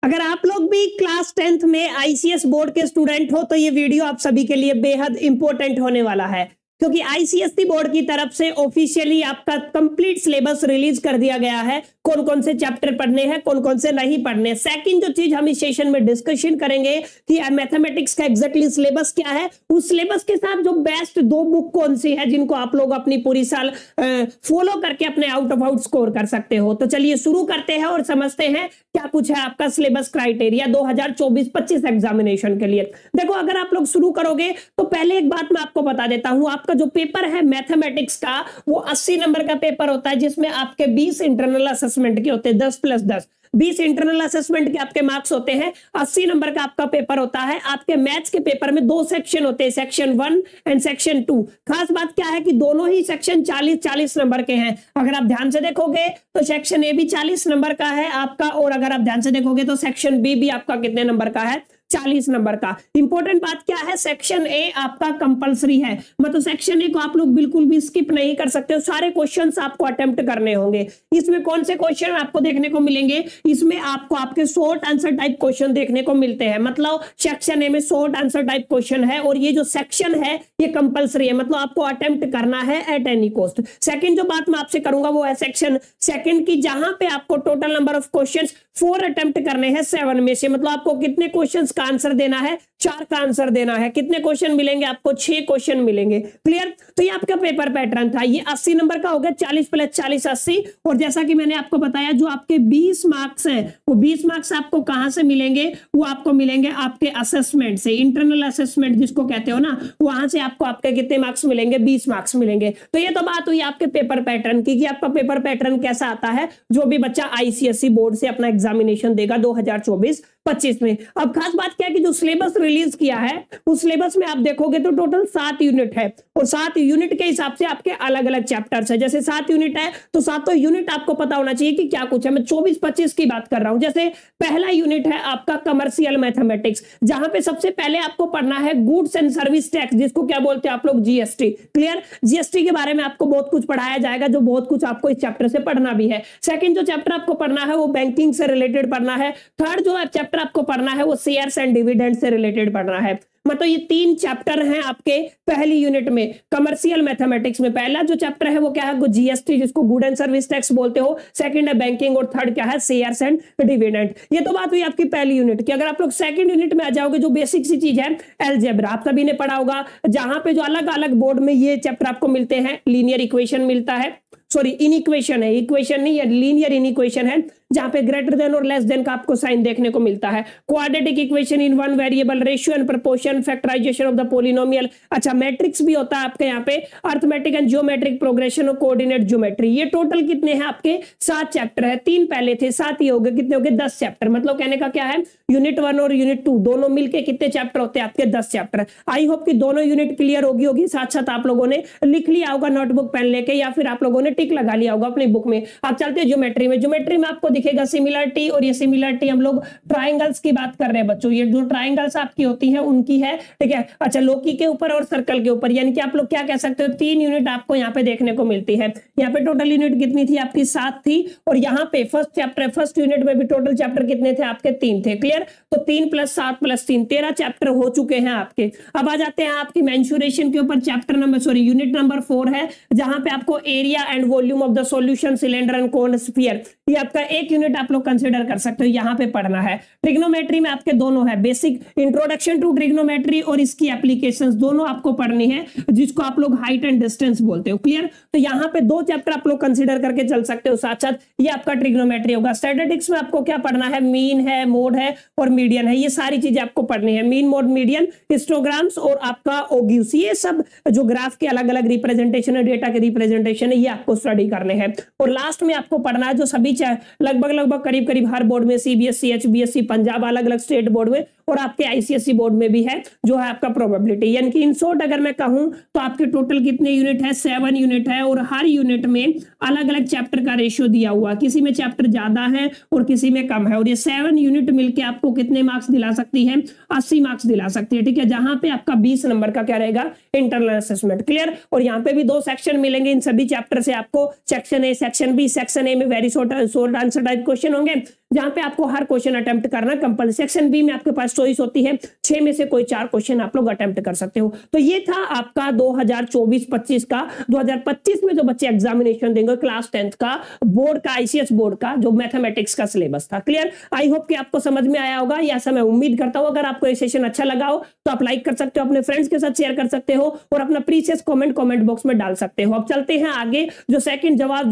अगर आप लोग भी क्लास 10th में आईसीएस बोर्ड के स्टूडेंट हो तो ये वीडियो आप सभी के लिए बेहद इंपॉर्टेंट होने वाला है, क्योंकि आईसीएसई बोर्ड की तरफ से ऑफिशियली आपका कंप्लीट सिलेबस रिलीज कर दिया गया है। कौन कौन से चैप्टर पढ़ने हैं, कौन कौन से नहीं पढ़ने। सेकंड जो चीज हम इस सेशन में डिस्कशन करेंगे कि मैथमेटिक्स का एग्जैक्टली सिलेबस क्या है, उस सिलेबस के साथ जो बेस्ट दो बुक कौन सी है जिनको आप लोग अपनी पूरी साल फॉलो करके अपने आउट ऑफ आउट स्कोर कर सकते हो। तो चलिए शुरू करते हैं और समझते हैं क्या कुछ है आपका सिलेबस क्राइटेरिया 2024-25 एग्जामिनेशन के लिए। देखो, अगर आप लोग शुरू करोगे तो पहले एक बात मैं आपको बता देता हूं, आपका जो पेपर है मैथमेटिक्स का वो 80 नंबर का पेपर होता है, जिसमें आपके 20 इंटरनल असेसमेंट के होते हैं, 10 + 10 20 इंटरनल असेसमेंट के आपके मार्क्स होते हैं। 80 नंबर का आपका पेपर होता है। आपके मैथ्स के पेपर में 2 सेक्शन होते हैं, सेक्शन 1 एंड सेक्शन 2। खास बात क्या है कि दोनों ही सेक्शन 40-40 नंबर के हैं। अगर आप ध्यान से देखोगे तो सेक्शन ए भी 40 नंबर का है आपका, और अगर आप ध्यान से देखोगे तो सेक्शन बी भी आपका कितने नंबर का है, 40 नंबर का। इंपॉर्टेंट बात क्या है, सेक्शन ए आपका कंपलसरी है, मतलब सेक्शन ए को आप लोग बिल्कुल भी स्किप नहीं कर सकते हो। सारे क्वेश्चंस आपको अटेम्प्ट करने होंगे। इसमें कौन से क्वेश्चन आपको देखने को मिलेंगे, इसमें आपको आपके शॉर्ट आंसर टाइप क्वेश्चन देखने को मिलते हैं। मतलब सेक्शन ए में शॉर्ट आंसर टाइप क्वेश्चन है, और ये जो सेक्शन है ये कंपलसरी है, मतलब आपको अटेम्प्ट करना है एट एनी कॉस्ट। सेकंड जो बात मैं आपसे करूंगा वो है सेक्शन सेकंड की, जहां पे आपको total number of questions 4 attempt करने हैं 7 में से। मतलब आपको कितने क्वेश्चंस का आंसर देना है, 4 का आंसर देना है। कितने क्वेश्चन मिलेंगे आपको, 6 क्वेश्चन मिलेंगे। क्लियर। तो ये आपका पेपर पैटर्न था। ये 80 नंबर का हो गया, 40 + 40 80। और जैसा कि मैंने आपको बताया, जो आपके 20 मार्क्स हैं वो 20 मार्क्स आपको कहां से मिलेंगे, वो आपको मिलेंगे आपके असेसमेंट से, इंटरनल असेसमेंट जिसको कहते हो ना, वहां से आपको आपके कितने मार्क्स मिलेंगे, 20 मार्क्स मिलेंगे। तो ये तो बात हुई आपके पेपर पैटर्न की कि आपका पेपर पैटर्न कैसा आता है जो भी बच्चा आईसीएसई बोर्ड से अपना एग्जामिनेशन देगा 2024-25 में। अब खास बात क्या है कि जो सिलेबस रिलीज किया है उस सिलेबस में आप देखोगे तो टोटल 7 यूनिट है, और 7 यूनिट के हिसाब से आपके अलग अलग चैप्टर्स है। जैसे 7 यूनिट है तो 7 यूनिट आपको पता होना चाहिए कि क्या कुछ है। मैं 24-25 की बात कर रहा हूं। जैसे पहला यूनिट है आपका कमर्शियल मैथमेटिक्स, जहां पे सबसे पहले आपको पढ़ना है गुड्स एंड सर्विस टैक्स, जिसको क्या बोलते हैं आप लोग, जीएसटी। क्लियर। जीएसटी के बारे में आपको बहुत कुछ पढ़ाया जाएगा, जो बहुत कुछ आपको इस चैप्टर से पढ़ना भी है। सेकंड जो चैप्टर आपको पढ़ना है वो बैंकिंग से रिलेटेड पढ़ना है। थर्ड जो चैप्टर आपको पढ़ना है वो शेयर्स एंड डिविडेंड से रिलेटेड पढ़ना है। मतलब ये 3 चैप्टर हैं आपके पहली यूनिट में कमर्शियल मैथमेटिक्स में। पहला जो चैप्टर है वो क्या है, जीएसटी, जिसको गुड एंड सर्विस टैक्स बोलते हो। सेकंड है बैंकिंग, और थर्ड क्या है, शेयर्स एंड डिविडेंड। ये तो बात हुई आपकी पहली यूनिट की। अगर आप लोग सेकंड यूनिट में आ जाओगे, जो बेसिक सी चीज है अलजेब्रा, आप सभी ने पढ़ा होगा, जहां पे जो अलग अलग बोर्ड में ये चैप्टर आपको मिलते हैं। लीनियर इक्वेशन मिलता है, सॉरी इनइक्वेशन है, इक्वेशन नहीं है, लीनियर इनइक्वेशन है, जहां पे ग्रेटर देन और लेस देन का आपको साइन देखने को मिलता है। Quadratic equation in 1 variable, ratio and proportion, factorization of the polynomial. अच्छा, मैट्रिक्स भी होता है आपके यहाँ पे, अर्थमेटिक एंड ज्योमेट्रिक प्रोग्रेशन और कोऑर्डिनेट ज्योमेट्री। ये टोटल कितने हैं आपके, 7 चैप्टर है। 3 पहले थे, 7 ही हो गए, कितने हो गए, 10 चैप्टर। मतलब कहने का क्या है, यूनिट 1 और यूनिट 2 दोनों मिलके कितने चैप्टर होते हैं आपके, 10 चैप्टर। आई होप कि दोनों यूनिट क्लियर होगी। साथ साथ आप लोगों ने लिख लिया होगा नोटबुक पेन लेके, या फिर आप लोगों ने टिक लगा लिया होगा अपनी बुक में। आप चलते हैं ज्योमेट्री में। ज्योमेट्री में आपको दिखेगा सिमिलरिटी, और ये सिमिलरिटी हम लोग ट्राइंगल्स की बात कर रहे हैं बच्चों। ये जो ट्राइंगल्स आपकी होती हैं उनकी है, ठीक है। अच्छा, लोकी के ऊपर और सर्कल के ऊपर, यानी कि आप लोग क्या कह सकते हो, 3 यूनिट आपको यहाँ पे देखने को मिलती है। यहाँ पे टोटल यूनिट कितनी थी आपकी, 7 थी। और यहाँ पे फर्स्ट चैप्टर, फर्स्ट यूनिट में भी टोटल चैप्टर कितने थे आपके, 3 थे। क्लियर। तो 3 + 7 + 3 13 चैप्टर हो चुके हैं आपके। अब आ जाते हैं आपकी मेंसुरेशन के ऊपर। Chapter number, sorry unit number 4 है, जहां पे आपको area and volume of the solution, cylinder and cone sphere, ये आपका एक यूनिट आप लोग कंसीडर कर सकते हो, यहाँ पे पढ़ना है। ट्रिग्नोमेट्री में आपके दोनों है, बेसिक इंट्रोडक्शन टू ट्रिग्नोमेट्री और इसकी एप्लीकेशंस, दोनों आपको पढ़नी है, जिसको आप लोग हाइट एंड डिस्टेंस बोलते हो। क्लियर। तो यहाँ पे 2 चैप्टर आप लोग कंसीडर करके चल सकते हो साथ साथ। ये आपका ट्रिग्नोमेट्री होगा। स्टैटिस्टिक्स में आपको क्या पढ़ना है, मीन है, मोड है और मीडियन है। ये सारी चीजें आपको पढ़नी है, मीन, मोड, मीडियन, हिस्टोग्राम्स और आपका ओग्यूस। ये सब जो ग्राफ के अलग अलग रिप्रेजेंटेशन है, डेटा के रिप्रेजेंटेशन है, ये आपको स्टडी करने हैं। और लास्ट में आपको पढ़ना है जो सभी लगभग करीब हर बोर्ड में, सीबीएसई, एचबीएसई, पंजाब, अलग अलग स्टेट बोर्ड में और आपके आईसीएसई बोर्ड में भी है जो है आपका प्रोबेबिलिटी। यानी कि इन शॉर्ट अगर मैं कहूं तो आपके टोटल कितने यूनिट है, 7 यूनिट है, और हर यूनिट में अलग अलग चैप्टर का रेशियो दिया हुआ, किसी में चैप्टर ज्यादा है और किसी में कम है, और ये 7 यूनिट मिलके आपको कितने मार्क्स दिला सकती है, 80 मार्क्स दिला सकती है। ठीक है, जहां पे आपका 20 नंबर का क्या रहेगा, इंटरनल असेसमेंट। क्लियर। और यहाँ पे भी 2 सेक्शन मिलेंगे इन सभी चैप्टर से आपको, section A, section B. Section A में very short answer type question होंगे जहां पे आपको हर क्वेश्चन अटेम्प्ट करना कंपल्सरी। सेक्शन बी में आपके पास चॉइस होती है, 6 में से कोई 4 क्वेश्चन आप लोग अटेम्प्ट कर सकते हो। तो ये था आपका 2024-25 का। 2025 में जो बच्चे एग्जामिनेशन देंगे क्लास 10th का बोर्ड का, आईसीएस बोर्ड का, जो मैथमेटिक्स का सिलेबस था। क्लियर। आई होप कि आपको समझ में आया होगा, ऐसा मैं उम्मीद करता हूं। अगर आपको ये सेशन अच्छा लगा हो तो आप लाइक कर सकते हो, अपने फ्रेंड्स के साथ शेयर कर सकते हो, और अपना प्रीशियस कमेंट बॉक्स में डाल सकते हो। अब चलते हैं आगे। जो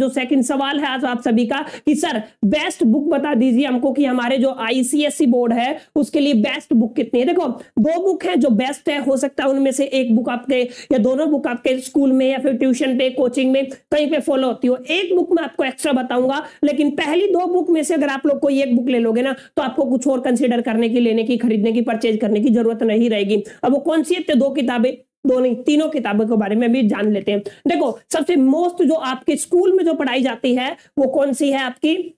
सेकंड सवाल है आज आप सभी का कि सर बेस्ट बुक बता दीजिए हमको कि हमारे जो आईसीएसई बोर्ड है उसके लिए बेस्ट बुक कितनी है। देखो 2 बुक है जो बेस्ट है, हो सकता है उनमें से एक बुक आपके या दोनों बुक आपके स्कूल में या फिर ट्यूशन पे, कोचिंग में कहीं पे फॉलो होती हो। एक बुक मैं आपको एक्स्ट्रा बताऊंगा, लेकिन पहली 2 बुक में से अगर आप लोग कोई एक बुक ले लोगे ना तो आपको कुछ और कंसीडर करने की, लेने की, खरीदने की, परचेज करने की जरूरत नहीं रहेगी। अब वो कौन सी है? 2 किताबें, 2 नहीं 3 किताबों के बारे में भी जान लेते हैं। देखो सबसे मोस्ट जो आपके स्कूल में जो पढ़ाई जाती है वो कौन सी है? आपकी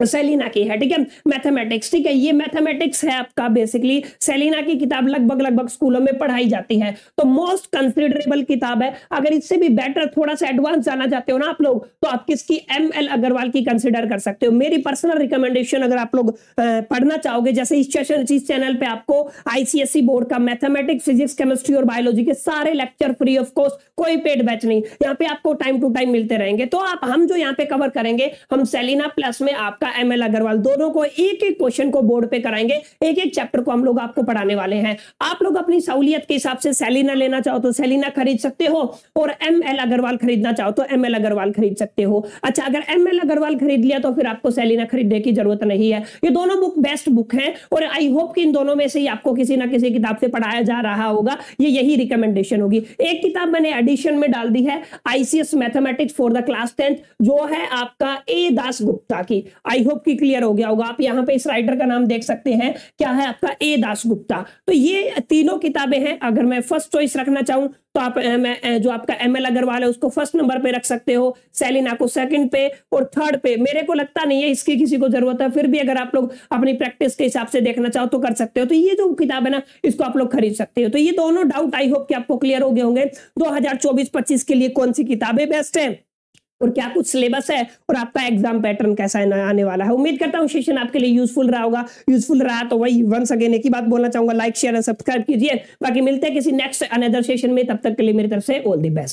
सेलिना की है। ठीक है, मैथमेटिक्स। ठीक है, ये मैथमेटिक्स है आपका। बेसिकली सेलिना की किताब लगभग स्कूलों में पढ़ाई जाती है, तो मोस्ट कंसिडरेबल किताब है। अगर इससे भी बेटर थोड़ा सा एडवांस जाना चाहते हो ना आप लोग, तो आप किसकी, ML अग्रवाल की कंसिडर कर सकते हो। मेरी पर्सनल रिकमेंडेशन अगर आप लोग पढ़ना चाहोगे, जैसे इस चैनल पे आपको आईसीएसई बोर्ड का मैथमेटिक्स, फिजिक्स, केमिस्ट्री और बायोलॉजी के सारे लेक्चर फ्री ऑफ कॉस्ट, कोई पेड बैच नहीं, यहाँ पे आपको टाइम टू टाइम मिलते रहेंगे। तो हम जो यहाँ पे कवर करेंगे, हम सेलिना प्लस में आपका ML अग्रवाल दोनों को एक क्वेश्चन को बोर्ड पे कराएंगे, एक चैप्टर को हम लोग आपको पढ़ाने वाले हैं। आप लोग अपनी सहूलियत के हिसाब से सेलिना लेना चाहो तो सेलिना खरीद सकते हो, और ML अग्रवाल खरीदना चाहो तो ML अग्रवाल खरीद सकते हो। अच्छा, अगर ML अग्रवाल खरीद लिया तो फिर आपको सेलिना खरीदने की जरूरत नहीं है। ये दोनों बुक बेस्ट बुक है, और आई होप कि इन दोनों में से ही आपको किसी ना किसी किताब से पढ़ाया जा रहा होगा, ये यही रिकमेंडेशन होगी। एक किताब मैंने एडिशन में डाल दी है, ICS mathematics for the class 10th, जो है आपका ए दास गुप्ता की। आई होप कि क्लियर हो गया होगा। आप यहाँ पे इस राइटर का नाम देख सकते हैं, क्या है आपका, ए दास गुप्ता। तो ये तीनों किताबें हैं। अगर मैं फर्स्ट चॉइस रखना चाहूं तो आप जो आपका ML अग्रवाल है उसको फर्स्ट नंबर पे रख सकते हो, सेलिना को सेकंड पे, और थर्ड पे मेरे को लगता नहीं है इसकी किसी को जरूरत है, फिर भी अगर आप लोग अपनी प्रैक्टिस के हिसाब से देखना चाहो तो कर सकते हो। तो ये जो किताब है ना, इसको आप लोग खरीद सकते हो। तो ये दोनों डाउट आई होप कि आपको क्लियर हो गए होंगे 2024-25 के लिए कौन सी किताबें बेस्ट है और क्या कुछ सिलेबस है और आपका एग्जाम पैटर्न कैसा है आने वाला है। उम्मीद करता हूं सेशन आपके लिए यूजफुल रहा होगा। यूजफुल रहा तो वही वंस अगेन एक ही बात बोलना चाहूंगा, लाइक शेयर एंड सब्सक्राइब कीजिए। बाकी मिलते हैं किसी नेक्स्ट अनदर सेशन में, तब तक के लिए मेरी तरफ से ऑल द बेस्ट।